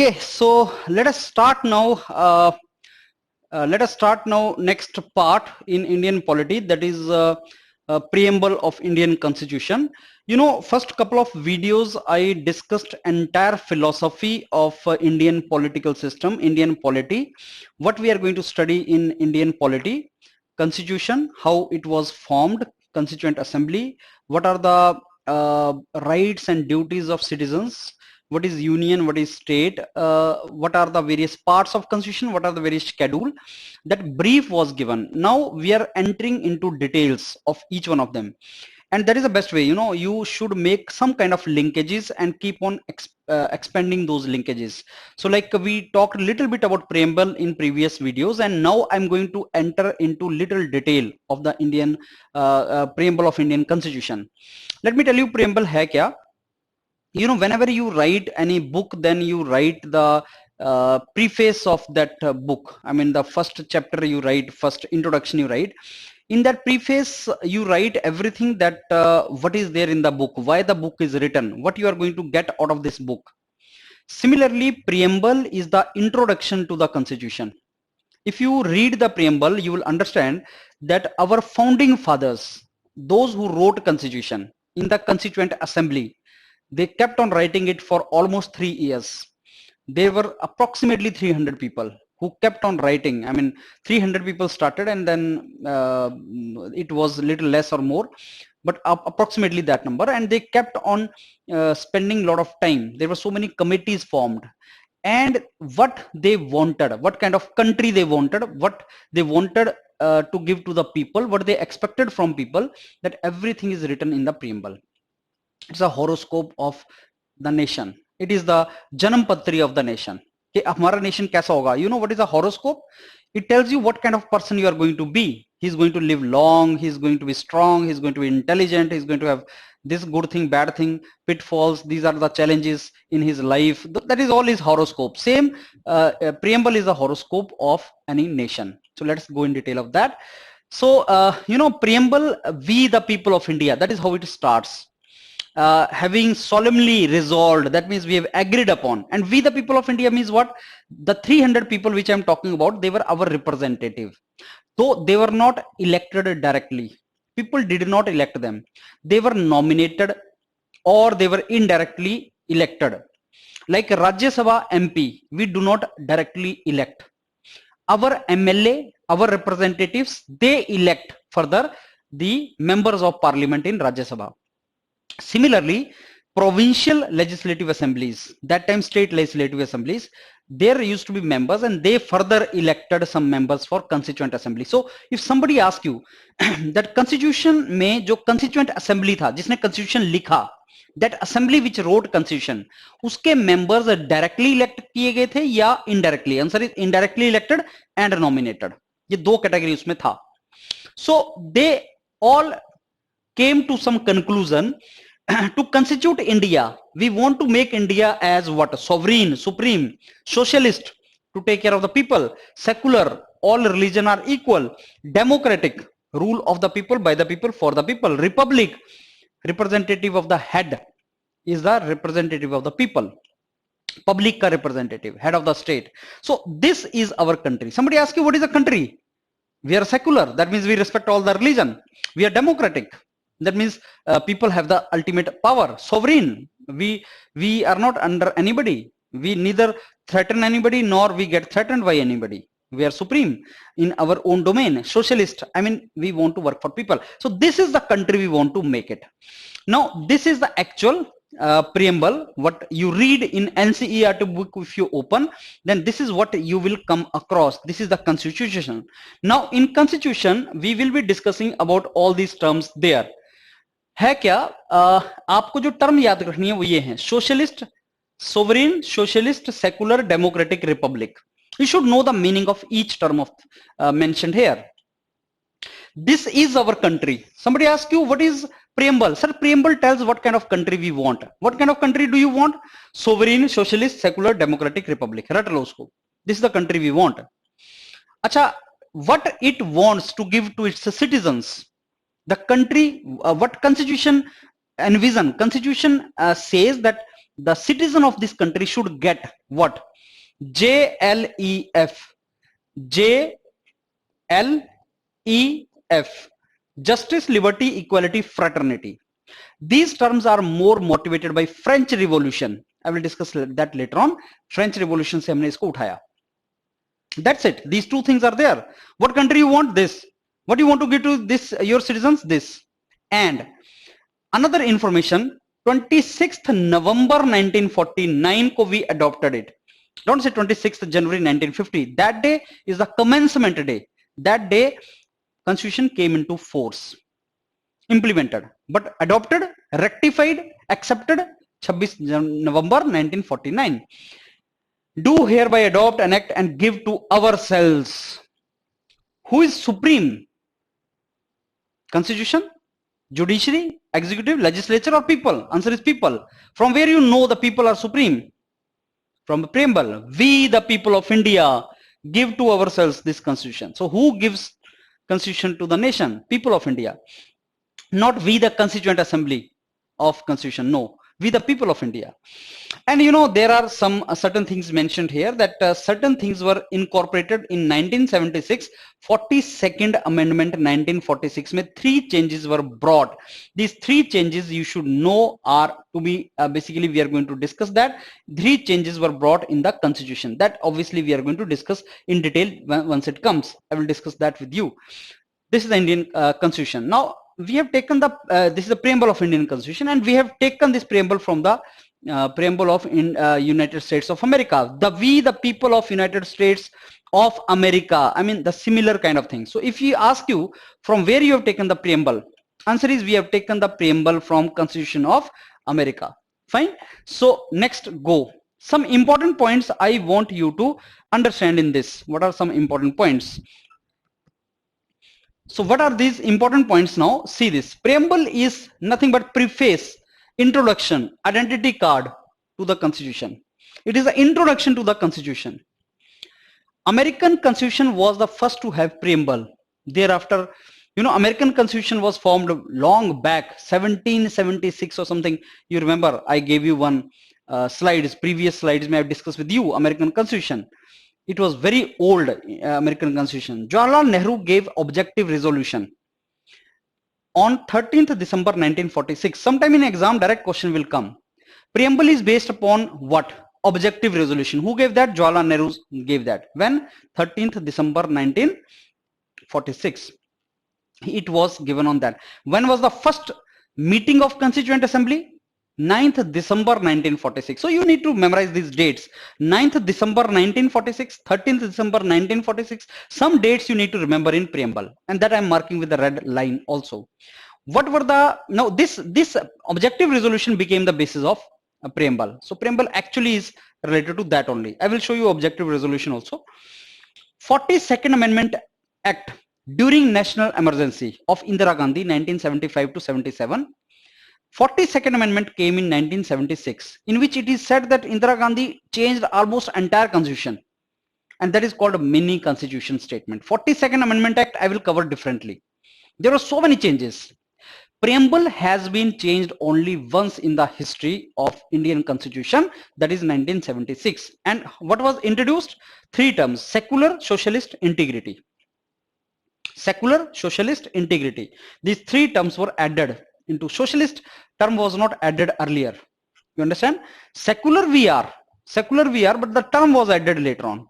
Okay, so let us start now. Let us start now next part in Indian polity, that is preamble of Indian Constitution. You know, first couple of videos I discussed entire philosophy of Indian political system, Indian polity, what we are going to study in Indian polity, Constitution, how it was formed, Constituent Assembly, what are the rights and duties of citizens, what is union, what is state, what are the various parts of constitution, what are the various schedule. That brief was given. Now we are entering into details of each one of them, and that is the best way. You know, you should make some kind of linkages and keep on expanding those linkages. So like we talked a little bit about preamble in previous videos, and now I'm going to enter into little detail of the Indian preamble of Indian Constitution. Let me tell you preamble hai kya. You know, whenever you write any book, then you write the preface of that book. I mean, the first chapter you write, first introduction you write. In that preface you write everything that what is there in the book, why the book is written, what you are going to get out of this book. Similarly, preamble is the introduction to the constitution. If you read the preamble, you will understand that our founding fathers, those who wrote constitution in the Constituent Assembly, they kept on writing it for almost 3 years. There were approximately 300 people who kept on writing. I mean, 300 people started, and then it was a little less or more, but approximately that number, and they kept on spending a lot of time. There were so many committees formed, and what they wanted, what kind of country they wanted, what they wanted to give to the people, what they expected from people, that everything is written in the preamble. It's a horoscope of the nation. It is the janam patri of the nation. कि हमारा nation कैसा होगा. You know what is a horoscope? It tells you what kind of person you are going to be. He's going to live long, he's going to be strong, he's going to be intelligent, he's going to have this good thing, bad thing, pitfalls. These are the challenges in his life. That is all his horoscope. Same preamble is a horoscope of any nation. So let's go in detail of that. So you know, preamble, we the people of India, that is how it starts. Having solemnly resolved, that means we have agreed upon. And we the people of India means what? The 300 people which I'm talking about, they were our representative. Though they were not elected directly, people did not elect them, they were nominated or they were indirectly elected. Like Rajya Sabha MP, we do not directly elect. Our MLA, our representatives, they elect further the members of parliament in Rajya Sabha. Similarly, provincial legislative assemblies, that time state legislative assemblies, there used to be members, and they further elected some members for constituent assembly. So if somebody asks you that constitution में जो constituent assembly था, जिसने constitution लिखा, that assembly which wrote constitution, उसके members directly elect किए गए थे या indirectly? Answer is indirectly elected and nominated. ये दो category उसमें था. So they all came to some conclusion. To constitute India, we want to make India as what? Sovereign, supreme, socialist, to take care of the people, secular, all religion are equal, democratic, rule of the people, by the people, for the people, republic, representative of the head is the representative of the people, public ka representative, head of the state. So this is our country. Somebody asks you, what is a country? We are secular, that means we respect all the religion. We are democratic, that means people have the ultimate power. Sovereign, we are not under anybody, we neither threaten anybody nor we get threatened by anybody. We are supreme in our own domain. Socialist, I mean, we want to work for people. So this is the country we want to make it. Now this is the actual preamble, what you read in NCERT book. If you open, then this is what you will come across. This is the constitution. Now in constitution we will be discussing about all these terms there. है क्या? आपको जो term याद रखनी है वो ये है: socialist, sovereign, socialist, secular, democratic, Republic. You should know the meaning of each term of mentioned here. This is our country. Somebody asks you, what is preamble? Sir, preamble tells what kind of country we want. What kind of country do you want? Sovereign, socialist, secular, democratic, republic. रट लो उसको. This is the country we want. अच्छा, what it wants to give to its citizens. The country, what constitution envision? Constitution says that the citizen of this country should get what? JLEF. JLEF. Justice, liberty, equality, fraternity. These terms are more motivated by French Revolution. I will discuss that later on. French Revolution से हमने इसको उठाया. That's it. These two things are there. What country you want? This. What you want to give to this your citizens? This. And another information, 26th November 1949 ko we adopted it. Don't say 26th January 1950. That day is the commencement day. That day constitution came into force, implemented, but adopted, rectified, accepted 26 November 1949. Do hereby adopt, enact and give to ourselves. Who is supreme? Constitution, judiciary, executive, legislature, or people? Answer is people. From where you know the people are supreme? From the preamble. We the people of India give to ourselves this constitution. So who gives constitution to the nation? People of India. Not we the constituent assembly of constitution. No, we the people of India. And you know, there are some certain things mentioned here, that certain things were incorporated in 1976. 42nd amendment 1946 में 3 changes were brought. These 3 changes you should know are to be basically we are going to discuss that. 3 changes were brought in the constitution, that obviously we are going to discuss in detail once it comes. I will discuss that with you. This is the Indian constitution. Now we have taken the this is the preamble of Indian constitution, and we have taken this preamble from the preamble of United States of America. We the people of United States of America. I mean the similar kind of thing. So if you ask you from where you have taken the preamble, answer is we have taken the preamble from Constitution of America. Fine. So next go. Some important points I want you to understand in this. What are some important points? So what are these important points now? See this. Preamble is nothing but preface, introduction, identity card to the constitution. It is an introduction to the constitution. American constitution was the first to have preamble. Thereafter, you know, American constitution was formed long back, 1776 or something. You remember I gave you one previous slides may have discussed with you American constitution. It was very old American constitution. Jawaharlal Nehru gave objective resolution on 13th December 1946. Sometime in exam direct question will come. Preamble is based upon what? Objective resolution. Who gave that? Jawaharlal Nehru gave that. When? 13th December 1946. It was given on that. When was the first meeting of Constituent Assembly? 9th December 1946. So you need to memorize these dates. 9th December 1946, 13th December 1946. Some dates you need to remember in preamble, and that I'm marking with the red line also. What were the, now this objective resolution became the basis of a preamble. So preamble actually is related to that only. I will show you objective resolution also. 42nd Amendment Act during national emergency of Indira Gandhi 1975 to 77. 42nd Amendment came in 1976, in which it is said that Indira Gandhi changed almost entire constitution, and that is called a mini constitution statement. 42nd Amendment Act I will cover differently. There are so many changes. Preamble has been changed only once in the history of Indian constitution, that is 1976. And what was introduced? 3 terms: secular, socialist, integrity. Secular, socialist, integrity. These 3 terms were added into. Socialist term was not added earlier. You understand? Secular we are, but the term was added later on.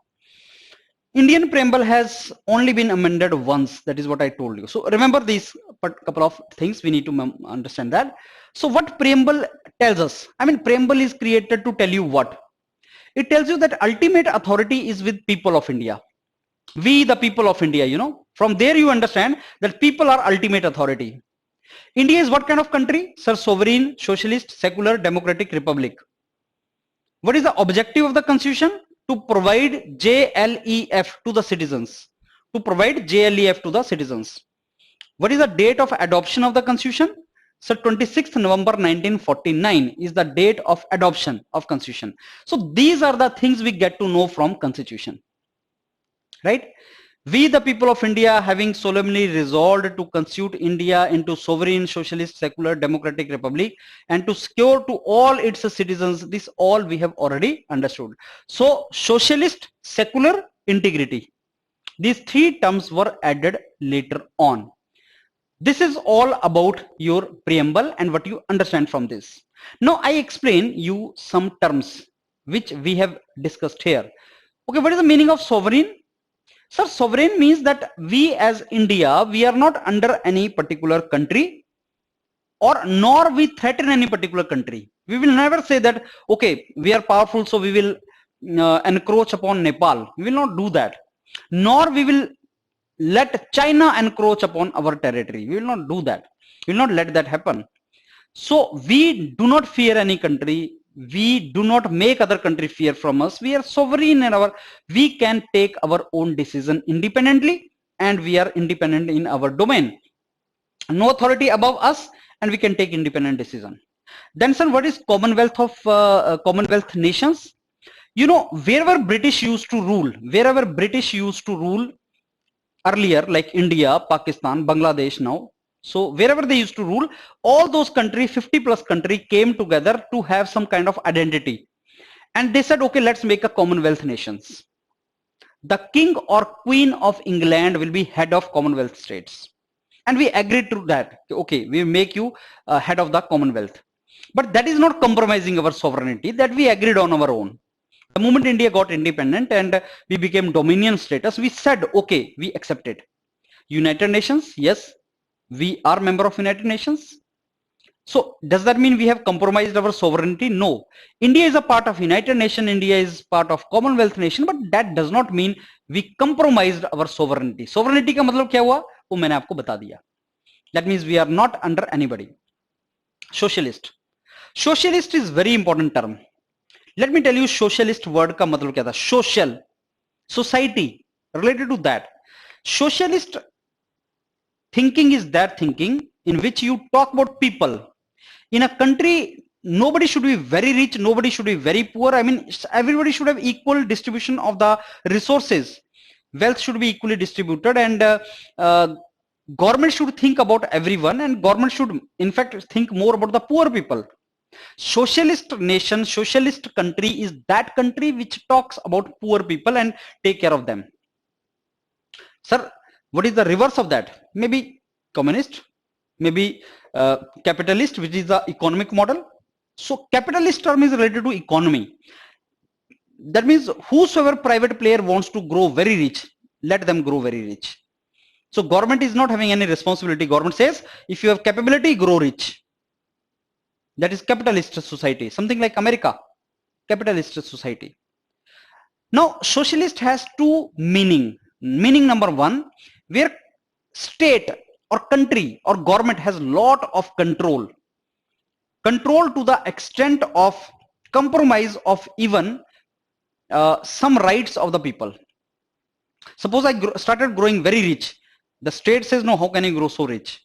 Indian preamble has only been amended once. That is what I told you. So remember these couple of things. We need to understand that. So what preamble tells us? I mean, preamble is created to tell you what? It tells you that ultimate authority is with people of India. We the people of India, you know. From there you understand that people are ultimate authority. India is what kind of country? Sir, sovereign, socialist, secular, democratic republic. What is the objective of the constitution? To provide JLEF to the citizens. To provide JLEF to the citizens. What is the date of adoption of the constitution? So 26th November 1949 is the date of adoption of constitution. So these are the things we get to know from constitution. Right? We, the people of India, having solemnly resolved to constitute India into sovereign, socialist, secular, democratic republic, and to secure to all its citizens, this all we have already understood. So socialist, secular, integrity, these three terms were added later on. This is all about your preamble and what you understand from this. Now I explain you some terms which we have discussed here. Okay, what is the meaning of sovereign? Sir, sovereign means that we as India, we are not under any particular country, or nor we threaten any particular country. We will never say that, okay, we are powerful, so we will encroach upon Nepal. We will not do that. Nor we will let China encroach upon our territory. We will not do that. We will not let that happen. So we do not fear any country. We do not make other country fear from us. We are sovereign in our, we can take our own decision independently, and we are independent in our domain. No authority above us, and we can take independent decision. Then sir, what is Commonwealth of Commonwealth nations? You know, wherever British used to rule, earlier, like India, Pakistan, Bangladesh now, so wherever they used to rule, all those countries, 50 plus country, came together to have some kind of identity, and they said, okay, let's make a Commonwealth nations. The king or queen of England will be head of Commonwealth states, and we agreed to that. Okay, we make you head of the Commonwealth, but that is not compromising our sovereignty. That we agreed on our own. The moment India got independent and we became dominion status, we said, okay, we accept it. United Nations, yes, we are member of United Nations. So does that mean we have compromised our sovereignty? No. India is a part of United Nations, India is part of Commonwealth nation, but that does not mean we compromised our sovereignty. Sovereignty का मतलब क्या हुआ वो मैंने आपको बता दिया. That means we are not under anybody. Socialist. Socialist is very important term. Let me tell you socialist word का मतलब क्या था. Social, society, related to that. Socialist thinking is that thinking in which you talk about people. In a country, nobody should be very rich, nobody should be very poor. I mean, everybody should have equal distribution of the resources. Wealth should be equally distributed, and government should think about everyone, and government should in fact think more about the poor people. Socialist nation, socialist country is that country which talks about poor people and take care of them. Sir, what is the reverse of that? Maybe communist, maybe capitalist, which is the economic model. So capitalist term is related to economy. That means whosoever private player wants to grow very rich, let them grow very rich. So government is not having any responsibility. Government says, if you have capability, grow rich. That is capitalist society, something like America, capitalist society. Now socialist has two meaning. Meaning number one, where state or country or government has lot of control to the extent of compromise of even some rights of the people. Suppose I started growing very rich. The state says, no, how can you grow so rich?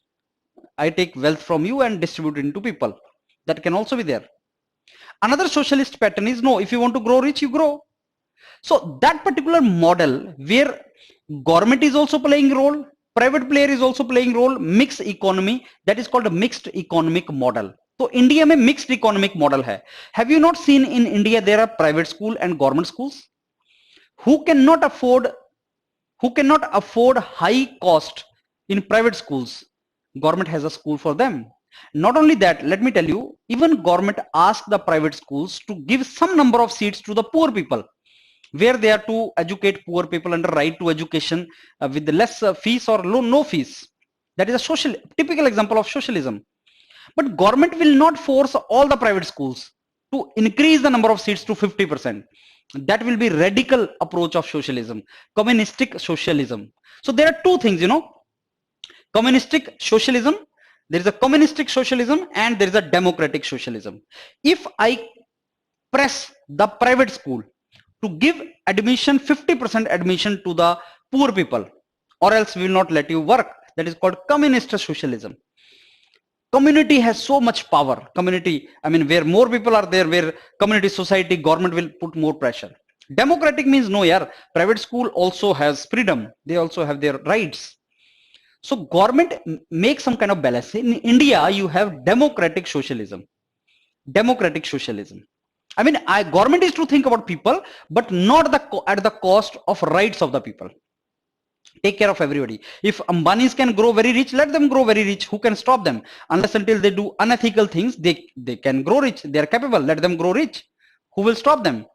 I take wealth from you and distribute it into people. That can also be there. Another socialist pattern is, no, if you want to grow rich, you grow. So that particular model where government is also playing role, private player is also playing role, mixed economy, that is called a mixed economic model. So India में mixed economic model है. Have you not seen in India there are private school and government schools? Who cannot afford high cost in private schools, government has a school for them. Not only that, let me tell you, even government asks the private schools to give some number of seats to the poor people, where they are to educate poor people under right to education with less fees or no fees. That is a typical example of socialism. But government will not force all the private schools to increase the number of seats to 50%. That will be radical approach of socialism, communistic socialism. So there are two things, you know, communistic socialism. There is a communistic socialism and there is a democratic socialism. If I press the private school to give admission, 50% admission to the poor people, or else we will not let you work, that is called communist socialism. Community has so much power. Community, I mean, where more people are there, where community, society, government will put more pressure. Democratic means no, yaar. Private school also has freedom. They also have their rights. So government makes some kind of balance. In India, you have democratic socialism. Democratic socialism. I mean, government is to think about people, but not at the cost of rights of the people. Take care of everybody. If Ambanis can grow very rich, let them grow very rich. Who can stop them? Unless until they do unethical things, they can grow rich. They are capable. Let them grow rich. Who will stop them?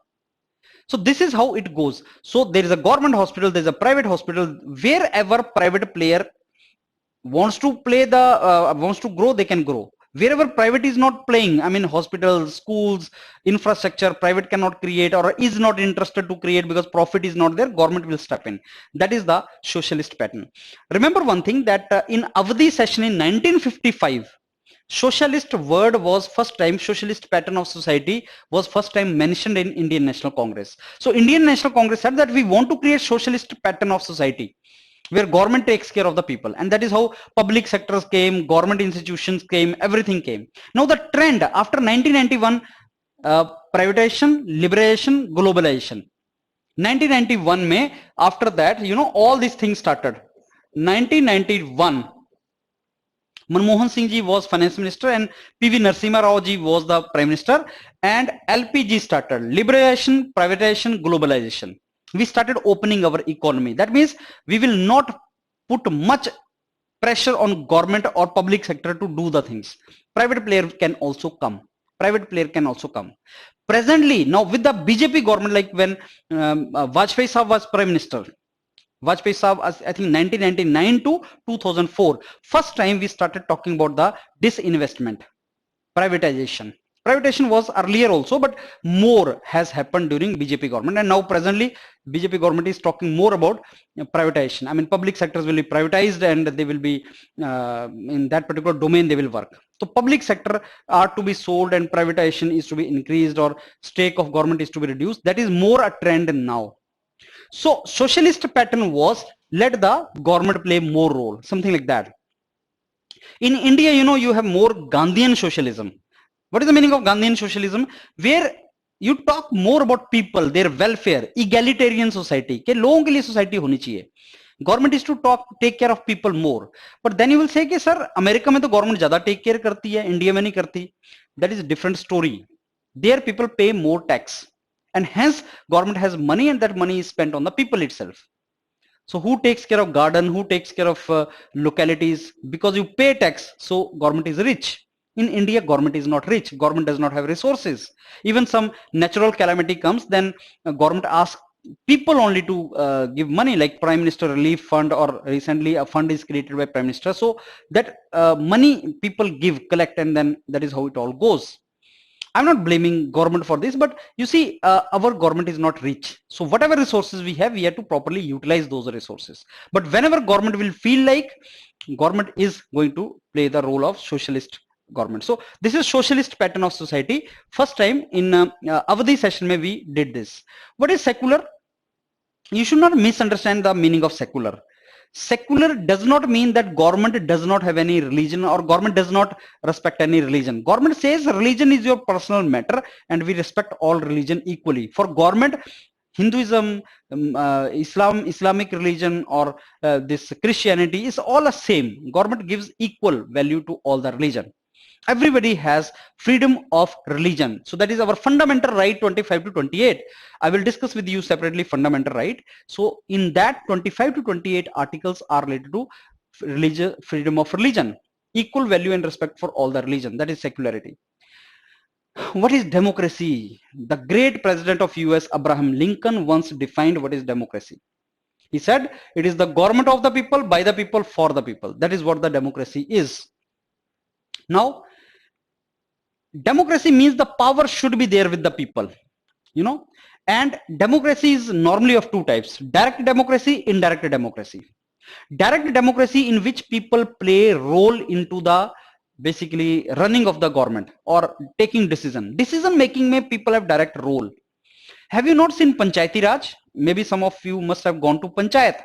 So this is how it goes. So there is a government hospital, there is a private hospital. Wherever private player wants to play wants to grow, they can grow. Wherever private is not playing, I mean hospitals, schools, infrastructure, private cannot create or is not interested to create because profit is not there, government will step in. That is the socialist pattern. Remember one thing, that in Avadi session in 1955, socialist word was first time, socialist pattern of society was first time mentioned in Indian National Congress. So Indian National Congress said that we want to create socialist pattern of society where government takes care of the people, and that is how public sectors came, government institutions came, everything came. Now the trend after 1991, privatization, liberation, globalization. 1991 May, after that, all these things started. 1991, Manmohan Singh ji was finance minister and PV Narasimha Rao ji was the prime minister, and LPG started. Liberalization, privatization, globalization. We started opening our economy. That means we will not put much pressure on government or public sector to do the things. Private player can also come. Private player can also come. Presently, now with the BJP government, like when Vajpayee Sahab was prime minister, Vajpayee Sahab, I think 1999 to 2004, first time we started talking about the disinvestment, privatization. Privatization was earlier also, but more has happened during BJP government, and now presently BJP government is talking more about privatization. I mean, public sectors will be privatized and they will be in that particular domain they will work. So public sector are to be sold and privatization is to be increased, or stake of government is to be reduced. That is more a trend now. So socialist pattern was let the government play more role, something like that. In India, you have more Gandhian socialism. What is the meaning of Gandhian socialism? Where you talk more about people, their welfare, egalitarian society. के लोगों के लिए society होनी चाहिए. Government is to take care of people more. But then you will say कि sir, America में तो government ज़्यादा take care करती है, India में नहीं करती. That is a different story. There people pay more tax, and hence government has money, and that money is spent on the people itself. So who takes care of garden, who takes care of localities? Because you pay tax, so government is rich. In India, government is not rich. Government does not have resources. Even some natural calamity comes, then government asks people only to give money, like Prime Minister Relief Fund, or recently a fund is created by Prime Minister. So that money people collect, and then that is how it all goes. I'm not blaming government for this, but you see, our government is not rich. So whatever resources we have to properly utilize those resources. But whenever government will feel like, government is going to play the role of socialist government. So this is socialist pattern of society. First time in Avadi session mein we did this. What is secular? You should not misunderstand the meaning of secular. Secular does not mean that government does not have any religion, or government does not respect any religion. Government says religion is your personal matter and we respect all religion equally. For government, Hinduism, Islamic religion, or this Christianity is all the same. Government gives equal value to all the religion. Everybody has freedom of religion. So that is our fundamental right, 25 to 28. I will discuss with you separately fundamental right. So in that 25 to 28 articles are related to religion, freedom of religion, equal value and respect for all the religion. That is secularity. What is democracy? The great president of US, Abraham Lincoln, once defined what is democracy. He said, it is the government of the people, by the people, for the people. That is what the democracy is. Now, democracy means the power should be there with the people, and democracy is normally of two types: direct democracy, indirect democracy. Direct democracy, in which people play role into the basically running of the government or taking decision making, may people have direct role. Have you not seen Panchayati Raj? Maybe some of you must have gone to Panchayat.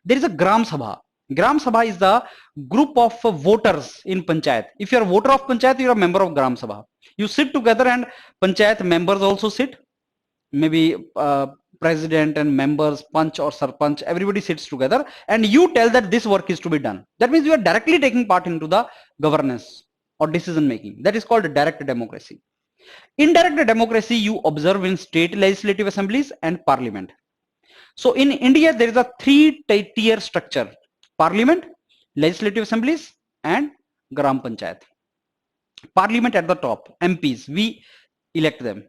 There is a Gram Sabha. Gram Sabha is the group of voters in Panchayat. If you are a voter of Panchayat, you are a member of Gram Sabha. You sit together and Panchayat members also sit. Maybe president and members, panch or sarpanch, everybody sits together and you tell that this work is to be done. That means you are directly taking part into the governance or decision making. That is called direct democracy. Indirect democracy you observe in state legislative assemblies and parliament. So in India, there is a three-tier structure: parliament, legislative assemblies, and gram panchayat. Parliament at the top, MPs, we elect them.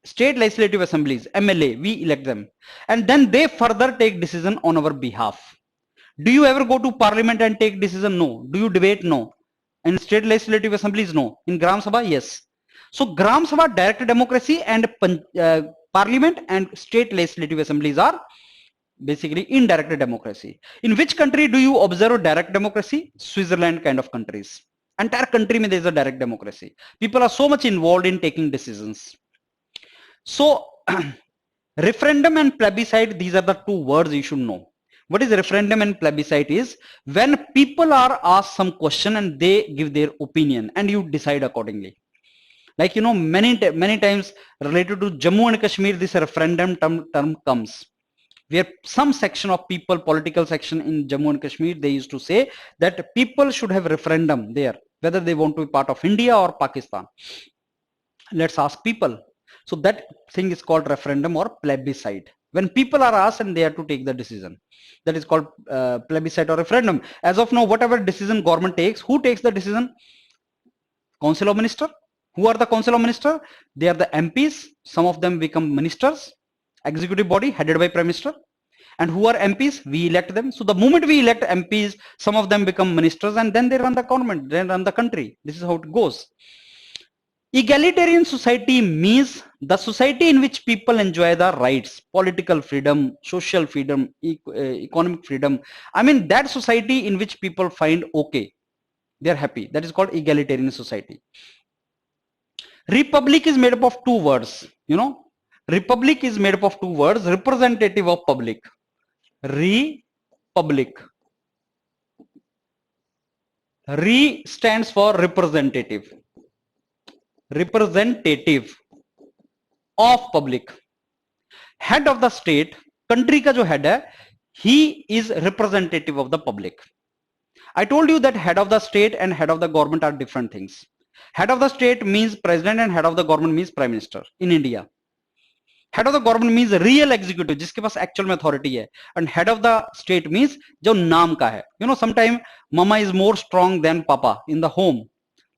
State legislative assemblies, MLA, we elect them. And then they further take decision on our behalf. Do you ever go to parliament and take decision? No. Do you debate? No. In state legislative assemblies? No. In Gram Sabha? Yes. So Gram Sabha, direct democracy, and parliament and state legislative assemblies are basically indirect democracy. In which country do you observe direct democracy? Switzerland kind of countries. Entire country mein there is a direct democracy. People are so much involved in taking decisions. So referendum and plebiscite, these are the two words you should know. What is referendum and plebiscite is when people are asked some question and they give their opinion and you decide accordingly. Like, you know, many times related to Jammu and Kashmir, this referendum term comes, where some section of people, political section in Jammu and Kashmir, they used to say that people should have referendum there, whether they want to be part of India or Pakistan. Let's ask people. So that thing is called referendum or plebiscite. When people are asked and they have to take the decision, that is called plebiscite or referendum. As of now, whatever decision government takes, who takes the decision? Council of Minister. Who are the Council of Minister? They are the MPs. Some of them become ministers. Executive body headed by Prime Minister. And who are MPs? We elect them. So the moment we elect MPs, some of them become ministers and then they run the government, they run the country. This is how it goes. Egalitarian society means the society in which people enjoy the rights, political freedom, social freedom, economic freedom. I mean, that society in which people find okay, they're happy. That is called egalitarian society. Republic is made up of two words, you know. Republic is made up of two words, representative of public. Republic. Re stands for representative. Representative of public. Head of the state, country का जो head है, he is representative of the public. I told you that head of the state and head of the government are different things. Head of the state means president and head of the government means prime minister in India. Head of the government means real executive, जिसके पास actual में authority है, and head of the state means जो नाम का है. You know, sometimes mama is more strong than papa in the home.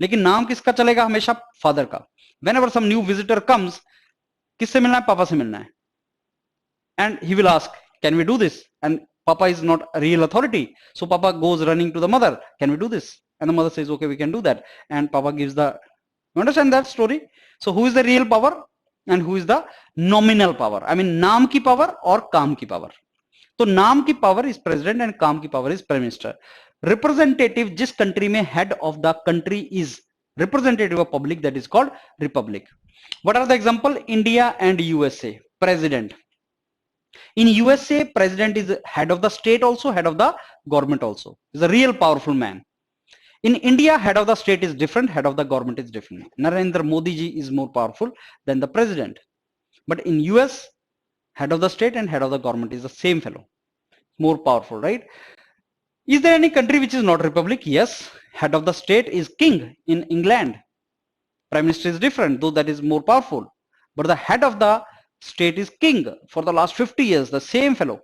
लेकिन नाम किसका चलेगा? हमेशा फादर का. Whenever some new visitor comes, किससे मिलना है? पापा से मिलना है. And he will ask, can we do this? And papa is not a real authority. So papa goes running to the mother. Can we do this? And the mother says, okay, we can do that. And papa gives the, you understand that story? So who is the real power and who is the nominal power? I mean, naam ki power or kaam ki power. So naam ki power is president and kaam ki power is prime minister. Representative, जिस country में head of the country is representative of public, that is called republic. What are the example? India and USA. President. In USA, president is head of the state also, head of the government also. Is a real powerful man. In India, head of the state is different, head of the government is different. Narendra Modi ji is more powerful than the president. But in US, head of the state and head of the government is the same fellow. More powerful, right? Is there any country which is not republic? Yes. Head of the state is king in England. Prime minister is different, though that is more powerful. But the head of the state is king for the last 50 years, the same fellow.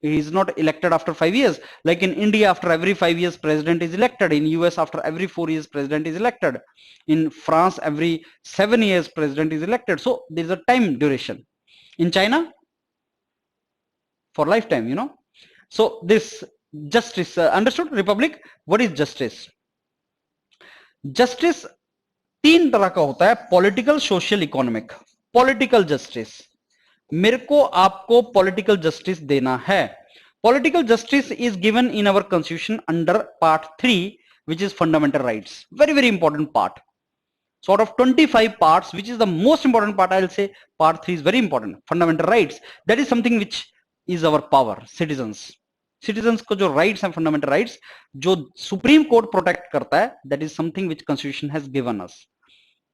He is not elected after 5 years. Like in India, after every 5 years, president is elected. In US, after every 4 years, president is elected. In France, every 7 years, president is elected. So there is a time duration. In China, for lifetime, you know. So this justice, understood? Republic, what is justice? Justice तीन तरह का होता है, political, social, economic. Political justice, मेरे को आपको political justice देना है. Political justice is given in our constitution under part 3, which is fundamental rights. Very important part. So out of 25 parts, which is the most important part, I'll say part 3 is very important. Fundamental rights, that is something which is our power. Citizens को जो rights हैं, fundamental rights, जो Supreme Court protect करता है, that is something which Constitution has given us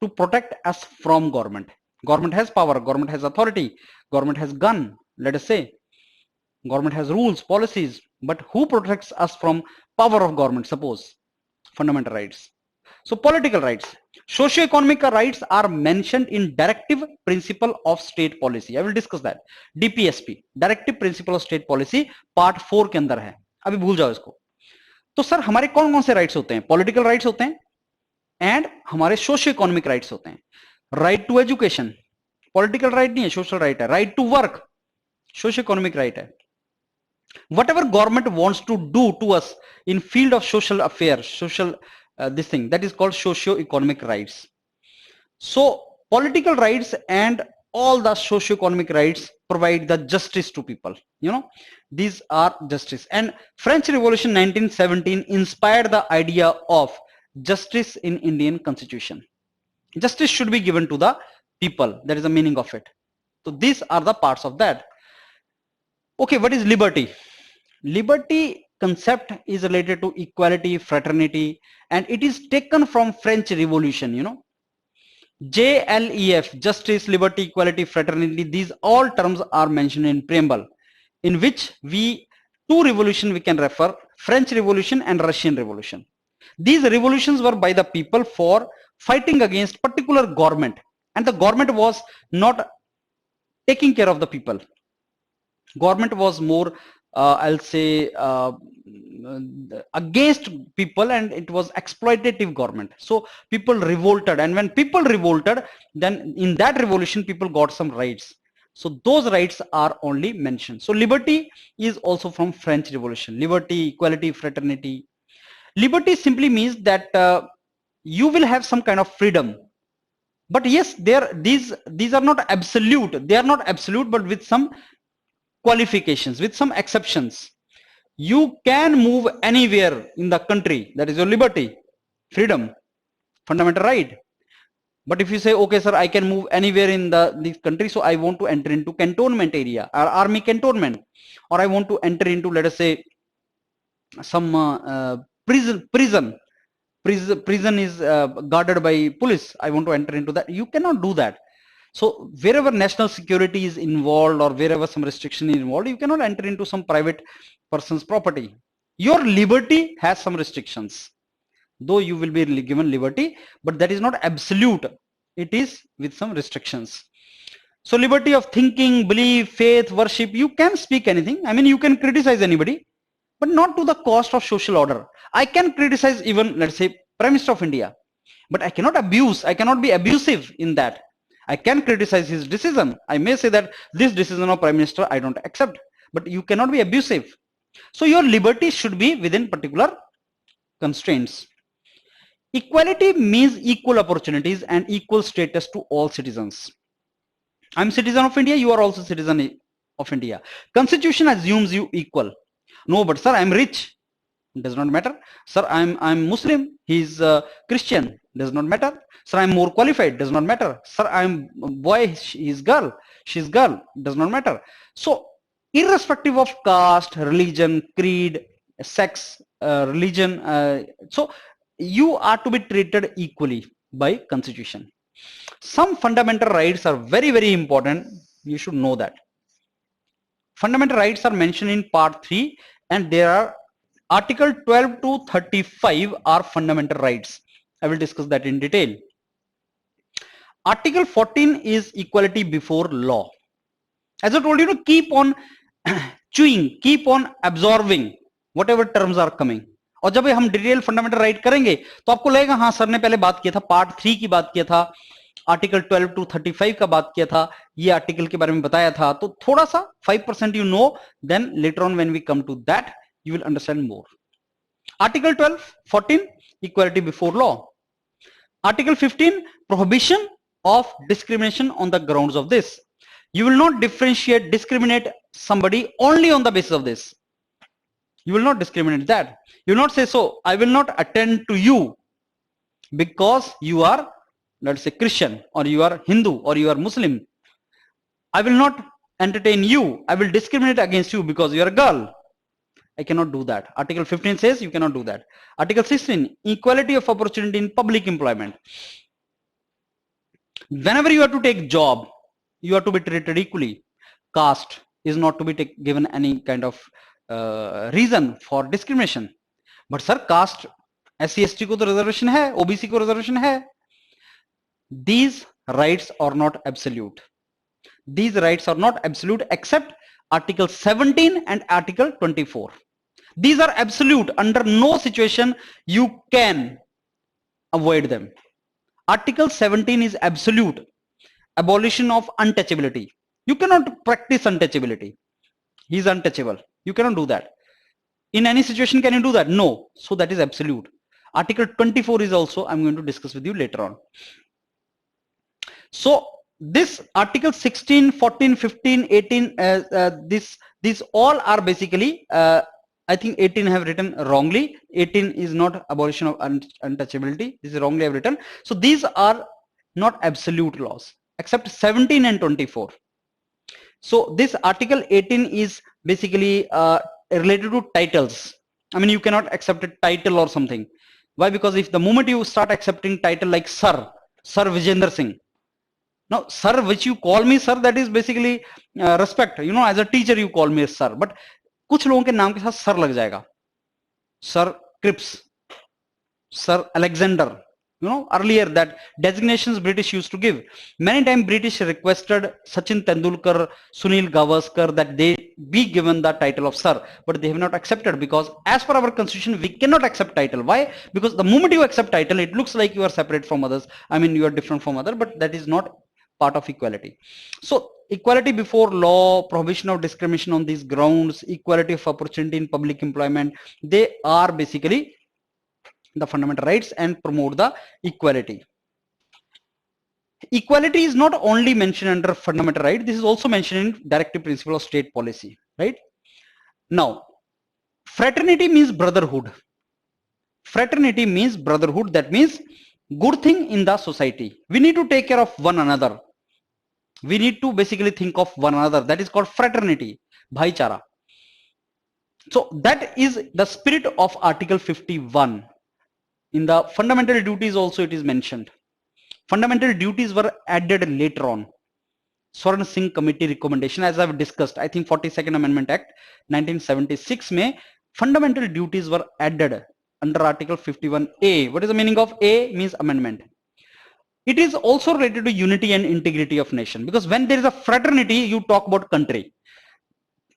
to protect us from government. Government has power, government has authority, government has gun, Let us say government has rules, policies, but who protects us from power of government? Suppose fundamental rights. So political rights, socio-economic rights are mentioned in directive principle of state policy. I will discuss that. DPSP, directive principle of state policy, part 4 के अंदर है, अभी भूल जाओ इसको. तो sir हमारे कौन कौन से राइट्स होते हैं? पॉलिटिकल राइट्स होते हैं एंड हमारे सोशियो इकोनॉमिक राइट्स होते हैं. Right to education political right नहीं है, सोशल राइट है. Right to work socio economic right है. Whatever government wants to do to us in field of social affairs, social this thing, that is called socio-economic rights. So political rights and all the socio-economic rights provide the justice to people. You know, these are justice. And French Revolution 1917 inspired the idea of justice in Indian Constitution. Justice should be given to the people. That is the meaning of it. So these are the parts of that. Okay, what is liberty? Liberty concept is related to equality, fraternity, and it is taken from French Revolution. You know, JLEF, justice, liberty, equality, fraternity, these all terms are mentioned in preamble, in which two revolution we can refer, French Revolution and Russian Revolution. These revolutions were by the people for fighting against particular government, and the government was not taking care of the people. Government was more I'll say against people, and it was exploitative government. So people revolted, and when people revolted, then in that revolution people got some rights. So those rights are only mentioned. So liberty is also from French Revolution. Liberty, equality, fraternity. Liberty simply means that you will have some kind of freedom. But yes, these are not absolute. They are not absolute, but with some qualifications, with some exceptions. You can move anywhere in the country. That is your liberty, freedom, fundamental right. But if you say, okay, sir, I can move anywhere in this country, so I want to enter into cantonment area or army cantonment, or I want to enter into, let us say, some prison is guarded by police. I want to enter into that. You cannot do that. So wherever national security is involved, or wherever some restriction is involved, you cannot enter into some private person's property. Your liberty has some restrictions, though you will be given liberty, but that is not absolute. It is with some restrictions. So liberty of thinking, belief, faith, worship, you can speak anything. I mean, you can criticize anybody, but not to the cost of social order. I can criticize even, let's say, Prime Minister of India, but I cannot abuse. I cannot be abusive in that. I can criticize his decision. I may say that this decision of Prime Minister I don't accept, but you cannot be abusive. So your liberty should be within particular constraints. Equality means equal opportunities and equal status to all citizens. I'm citizen of India, you are also citizen of India. Constitution assumes you equal. No, but sir, I'm rich. Does not matter. Sir, I'm Muslim, he's Christian. Does not matter. Sir, I'm more qualified. Does not matter. Sir, I'm boy, he's girl, she's girl. Does not matter. So irrespective of caste, religion, creed, sex, religion, so you are to be treated equally by constitution. Some fundamental rights are very, very important. You should know that. Fundamental rights are mentioned in part 3, and there are Article 12 to 35 are fundamental rights. I will discuss that in detail. Article 14 is equality before law. As I told you, to keep on chewing, keep on absorbing whatever terms are coming. और जब हम detail fundamental right करेंगे तो आपको लगेगा हाँ sir ने पहले बात किया था, पार्ट 3 की बात किया था, आर्टिकल 12 टू 35 का बात किया था, ये आर्टिकल के बारे में बताया था. तो थोड़ा सा 5% you know, then later on when we come to that you will understand more. Article 12, 14, equality before law. Article 15, prohibition of discrimination on the grounds of this. You will not discriminate somebody only on the basis of this. You will not discriminate that. You will not say, so I will not attend to you because you are, let's say, Christian, or you are Hindu, or you are Muslim. I will not entertain you. I will discriminate against you because you are a girl. I cannot do that. Article 15 says you cannot do that. Article 16, equality of opportunity in public employment. Whenever you have to take job, you have to be treated equally. Caste, is not to be given any kind of reason for discrimination. But sir, caste SC/ST को तो reservation है, OBC को reservation है. These rights are not absolute. These rights are not absolute except Article 17 and Article 24. These are absolute. Under no situation you can avoid them. Article 17 is absolute. Abolition of untouchability. You cannot practice untouchability. He is untouchable. You cannot do that. In any situation can you do that? No. So that is absolute. Article 24 is also, I'm going to discuss with you later on. So this Article 16, 14, 15, 18, these all are basically, I think 18 have written wrongly. 18 is not abolition of untouchability. This is wrongly have written. So these are not absolute laws except 17 and 24. So this Article 18 is basically related to titles. I mean, you cannot accept a title or something. Why? Because if the moment you start accepting title like Sir Vijender Singh, now sir which you call me sir, that is basically respect. You know, as a teacher you call me sir, but कुछ लोगों के नाम के साथ sir लग जाएगा. Sir Cripps, Sir Alexander. You know, earlier that designations British used to give. Many times British requested Sachin Tendulkar, Sunil Gavaskar that they be given the title of sir, but they have not accepted because as per our constitution we cannot accept title. Why? Because the moment you accept title, it looks like you are separate from others. I mean, you are different from others, but that is not part of equality. So equality before law, prohibition of discrimination on these grounds, equality of opportunity in public employment, they are basically the fundamental rights and promote the equality. Equality is not only mentioned under fundamental right, this is also mentioned in directive principle of state policy, right? Now, fraternity means brotherhood. Fraternity means brotherhood, that means good thing in the society. We need to take care of one another. We need to basically think of one another. That is called fraternity, bhaichara. So that is the spirit of Article 51. In the fundamental duties also it is mentioned. Fundamental duties were added later on. Swaran Singh Committee recommendation, as I've discussed, I think 42nd Amendment Act 1976 mein fundamental duties were added under Article 51A. What is the meaning of A? Means amendment. It is also related to unity and integrity of nation, because when there is a fraternity, you talk about country.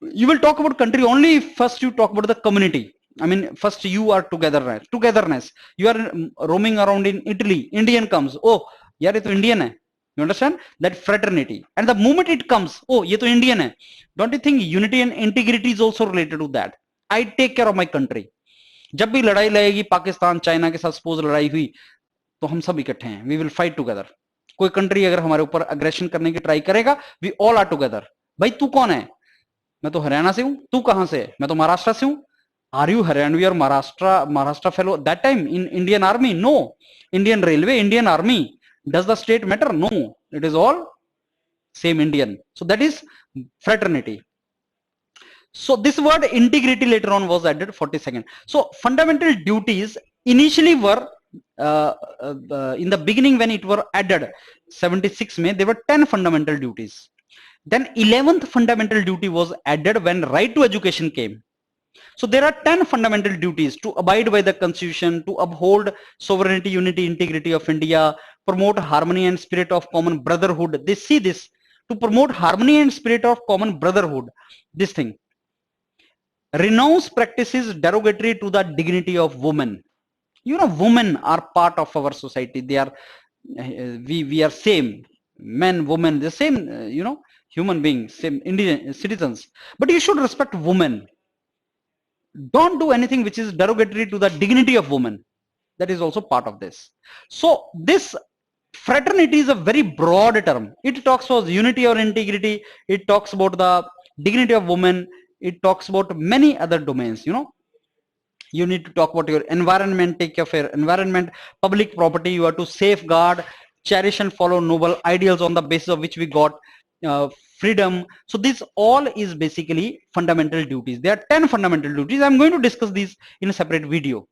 You will talk about country only if first you talk about the community. I mean, first you are togetherness. You are roaming around in Italy. Indian comes. Oh, yaar, ye to Indian hai. You understand? That fraternity. And the moment it comes, oh, ye to Indian hai. Don't you think unity and integrity is also related to that? I take care of my country. जब भी लड़ाई लगेगी Pakistan China के साथ suppose लड़ाई हुई तो हम सब इकट्ठे हैं. We will fight together. कोई कंट्री अगर हमारे ऊपर अग्रेशन करने की ट्राई करेगा, we all are together. भाई तू कौन है? मैं तो हरियाणा से हूं. तू कहां से? मैं तो महाराष्ट्र से हूं. Are you Haryanvi or Maharashtra fellow? That time in Indian Army? No. Indian Railway, Indian Army. Does the state matter? No. It is all same Indian. So that is fraternity. So this word integrity later on was added 42nd. So fundamental duties initially were in the beginning when it were added 76 May, there were 10 fundamental duties. Then 11th fundamental duty was added when right to education came. So there are 10 fundamental duties: to abide by the constitution, to uphold sovereignty, unity, integrity of India, promote harmony and spirit of common brotherhood. They see this, to promote harmony and spirit of common brotherhood, this thing. Renounce practices derogatory to the dignity of women. You know, women are part of our society. They are, we are same, men, women, the same, you know, human beings, same Indian citizens. But you should respect women. Don't do anything which is derogatory to the dignity of women. That is also part of this. So this fraternity is a very broad term. It talks about unity or integrity. It talks about the dignity of women. It talks about many other domains. You know, you need to talk about your environment, take care of your environment, public property. You have to safeguard, cherish and follow noble ideals on the basis of which we got freedom. So this all is basically fundamental duties. There are 10 fundamental duties. I'm going to discuss these in a separate video,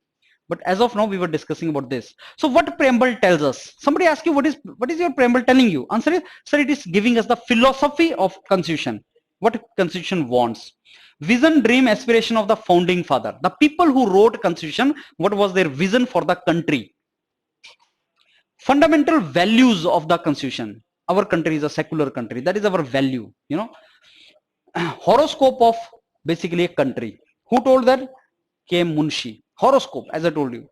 but as of now we were discussing about this. So what preamble tells us? Somebody asks you, what is your preamble telling you? Answer is, sir, it is giving us the philosophy of constitution. what constitution wants. Vision, dream, aspiration of the founding father. The people who wrote constitution, what was their vision for the country? Fundamental values of the constitution. Our country is a secular country. That is our value, you know. Horoscope of basically a country. Who told that? K.M. Munshi. Horoscope, as I told you.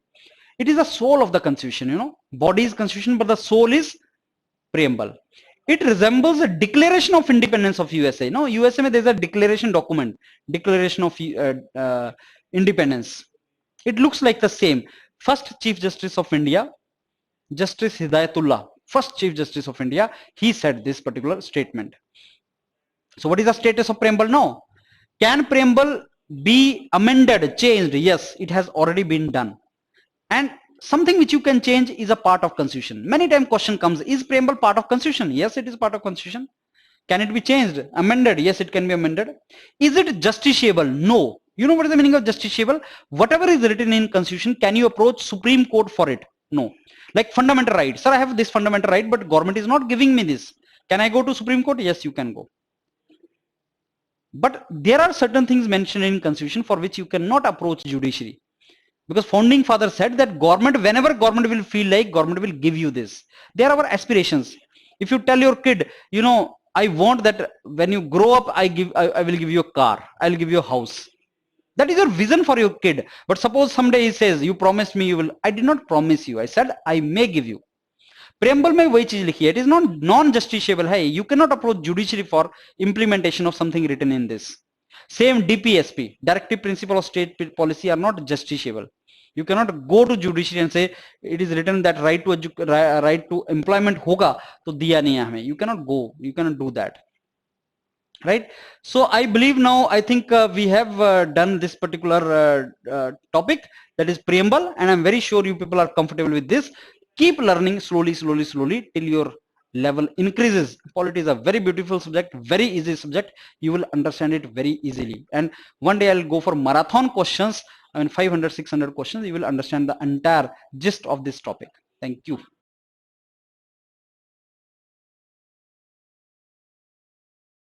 It is the soul of the constitution, you know. Body is constitution, but the soul is preamble. It resembles a declaration of independence of USA. No, USA there is a declaration document, declaration of independence. It looks like the same. First Chief Justice of India, Justice Hidayatullah, first Chief Justice of India, he said this particular statement. So what is the status of preamble now? Can preamble be amended, changed? Yes, it has already been done. And something which you can change is a part of constitution. Many times question comes, is preamble part of constitution? Yes, it is part of constitution. Can it be changed, amended? Yes, it can be amended. Is it justiciable? No. You know what is the meaning of justiciable? Whatever is written in constitution, can you approach Supreme Court for it? No. Like fundamental right. Sir, I have this fundamental right, but government is not giving me this. Can I go to Supreme Court? Yes, you can go. But there are certain things mentioned in constitution for which you cannot approach judiciary. Because founding father said that government, whenever government will feel like, government will give you this. They are our aspirations. If you tell your kid, you know, I want that when you grow up, I will give you a car, I'll give you a house. That is your vision for your kid. But suppose someday he says, you promised me you will. I did not promise you. I said I may give you. Preamble में वही चीज लिखी है. It is not non-justiciable. Hey, you cannot approach judiciary for implementation of something written in this. Same DPSP, Directive Principle of State Policy, are not justiciable. You cannot go to judiciary and say it is written that right to employment hoga to diya nahi hai hame. You cannot go. You cannot do that. Right? So I believe now, I think we have done this particular topic, that is preamble, and I'm very sure you people are comfortable with this. Keep learning slowly till your level increases. Polity is a very beautiful subject, very easy subject. You will understand it very easily. And one day I'll go for marathon questions. I mean 500, 600 questions. You will understand the entire gist of this topic. Thank you.